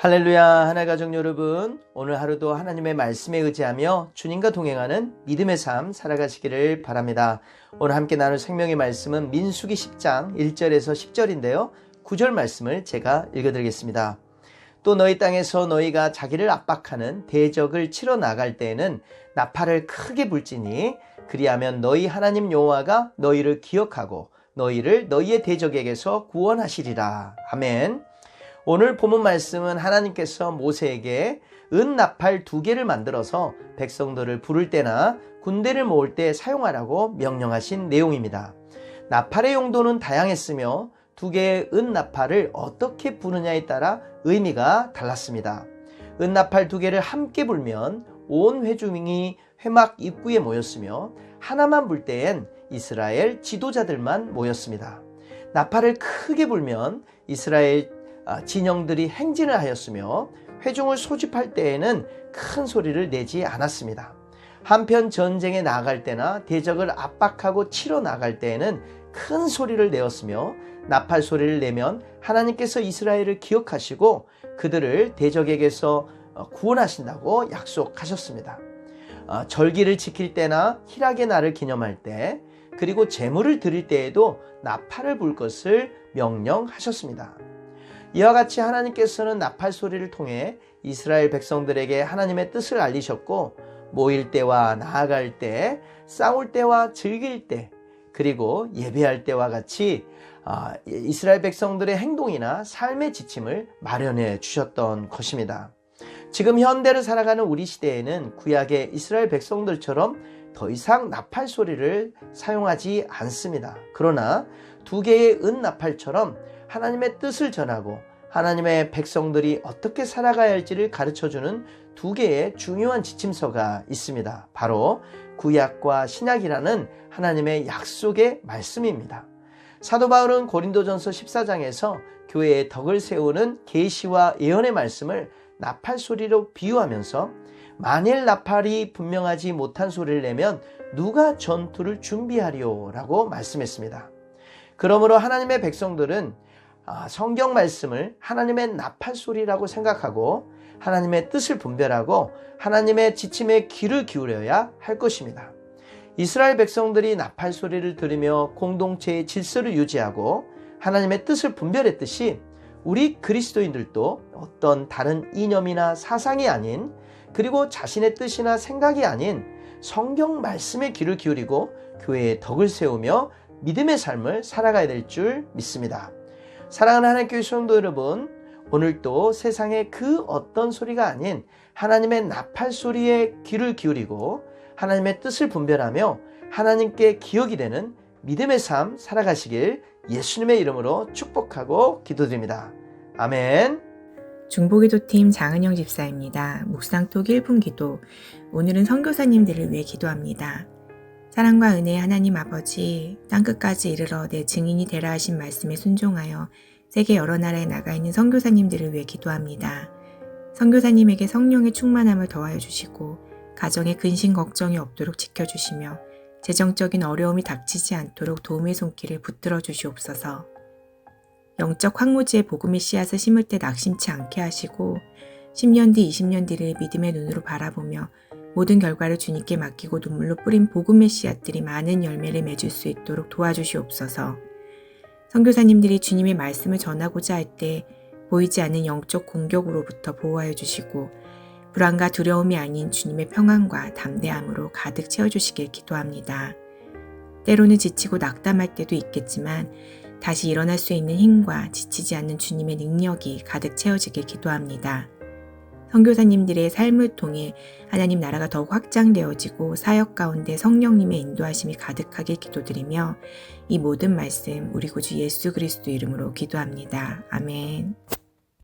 할렐루야, 하나님 가족 여러분, 오늘 하루도 하나님의 말씀에 의지하며 주님과 동행하는 믿음의 삶 살아가시기를 바랍니다. 오늘 함께 나눌 생명의 말씀은 민수기 10장 1절에서 10절인데요. 9절 말씀을 제가 읽어드리겠습니다. 또 너희 땅에서 너희가 자기를 압박하는 대적을 치러 나갈 때에는 나팔을 크게 불지니 그리하면 너희 하나님 여호와가 너희를 기억하고 너희를 너희의 대적에게서 구원하시리라. 아멘. 오늘 본문 말씀은 하나님께서 모세에게 은나팔 2개를 만들어서 백성들을 부를 때나 군대를 모을 때 사용하라고 명령하신 내용입니다. 나팔의 용도는 다양했으며 2개의 은나팔을 어떻게 부느냐에 따라 의미가 달랐습니다. 은나팔 2개를 함께 불면 온 회중이 회막 입구에 모였으며 하나만 불 때엔 이스라엘 지도자들만 모였습니다. 나팔을 크게 불면 이스라엘 진영들이 행진을 하였으며 회중을 소집할 때에는 큰 소리를 내지 않았습니다. 한편 전쟁에 나갈 때나 대적을 압박하고 치러 나갈 때에는 큰 소리를 내었으며 나팔 소리를 내면 하나님께서 이스라엘을 기억하시고 그들을 대적에게서 구원하신다고 약속하셨습니다. 절기를 지킬 때나 희락의 날을 기념할 때 그리고 제물을 드릴 때에도 나팔을 불 것을 명령하셨습니다. 이와 같이 하나님께서는 나팔 소리를 통해 이스라엘 백성들에게 하나님의 뜻을 알리셨고 모일 때와 나아갈 때, 싸울 때와 즐길 때, 그리고 예배할 때와 같이 이스라엘 백성들의 행동이나 삶의 지침을 마련해 주셨던 것입니다. 지금 현대를 살아가는 우리 시대에는 구약의 이스라엘 백성들처럼 더 이상 나팔 소리를 사용하지 않습니다. 그러나 2개의 은나팔처럼 하나님의 뜻을 전하고 하나님의 백성들이 어떻게 살아가야 할지를 가르쳐주는 2개의 중요한 지침서가 있습니다. 바로 구약과 신약이라는 하나님의 약속의 말씀입니다. 사도 바울은 고린도전서 14장에서 교회의 덕을 세우는 계시와 예언의 말씀을 나팔 소리로 비유하면서 만일 나팔이 분명하지 못한 소리를 내면 누가 전투를 준비하리요? 라고 말씀했습니다. 그러므로 하나님의 백성들은 성경 말씀을 하나님의 나팔 소리라고 생각하고 하나님의 뜻을 분별하고 하나님의 지침에 귀를 기울여야 할 것입니다. 이스라엘 백성들이 나팔 소리를 들으며 공동체의 질서를 유지하고 하나님의 뜻을 분별했듯이 우리 그리스도인들도 어떤 다른 이념이나 사상이 아닌 그리고 자신의 뜻이나 생각이 아닌 성경 말씀에 귀를 기울이고 교회의 덕을 세우며 믿음의 삶을 살아가야 될 줄 믿습니다. 사랑하는 하나님교회 성도 여러분, 오늘도 세상의 그 어떤 소리가 아닌 하나님의 나팔 소리에 귀를 기울이고 하나님의 뜻을 분별하며 하나님께 기억이 되는 믿음의 삶 살아가시길 예수님의 이름으로 축복하고 기도드립니다. 아멘. 중보기도팀 장은영 집사입니다. 묵상톡 1분 기도. 오늘은 선교사님들을 위해 기도합니다. 사랑과 은혜의 하나님 아버지, 땅끝까지 이르러 내 증인이 되라 하신 말씀에 순종하여 세계 여러 나라에 나가 있는 선교사님들을 위해 기도합니다. 선교사님에게 성령의 충만함을 더하여 주시고 가정에 근심 걱정이 없도록 지켜주시며 재정적인 어려움이 닥치지 않도록 도움의 손길을 붙들어 주시옵소서. 영적 황무지에 복음의 씨앗을 심을 때 낙심치 않게 하시고 10년 뒤 20년 뒤를 믿음의 눈으로 바라보며 모든 결과를 주님께 맡기고 눈물로 뿌린 복음의 씨앗들이 많은 열매를 맺을 수 있도록 도와주시옵소서. 선교사님들이 주님의 말씀을 전하고자 할 때 보이지 않는 영적 공격으로부터 보호하여 주시고 불안과 두려움이 아닌 주님의 평안과 담대함으로 가득 채워주시길 기도합니다. 때로는 지치고 낙담할 때도 있겠지만 다시 일어날 수 있는 힘과 지치지 않는 주님의 능력이 가득 채워지길 기도합니다. 선교사님들의 삶을 통해 하나님 나라가 더욱 확장되어지고 사역 가운데 성령님의 인도하심이 가득하길 기도드리며 이 모든 말씀 우리 구주 예수 그리스도 이름으로 기도합니다. 아멘.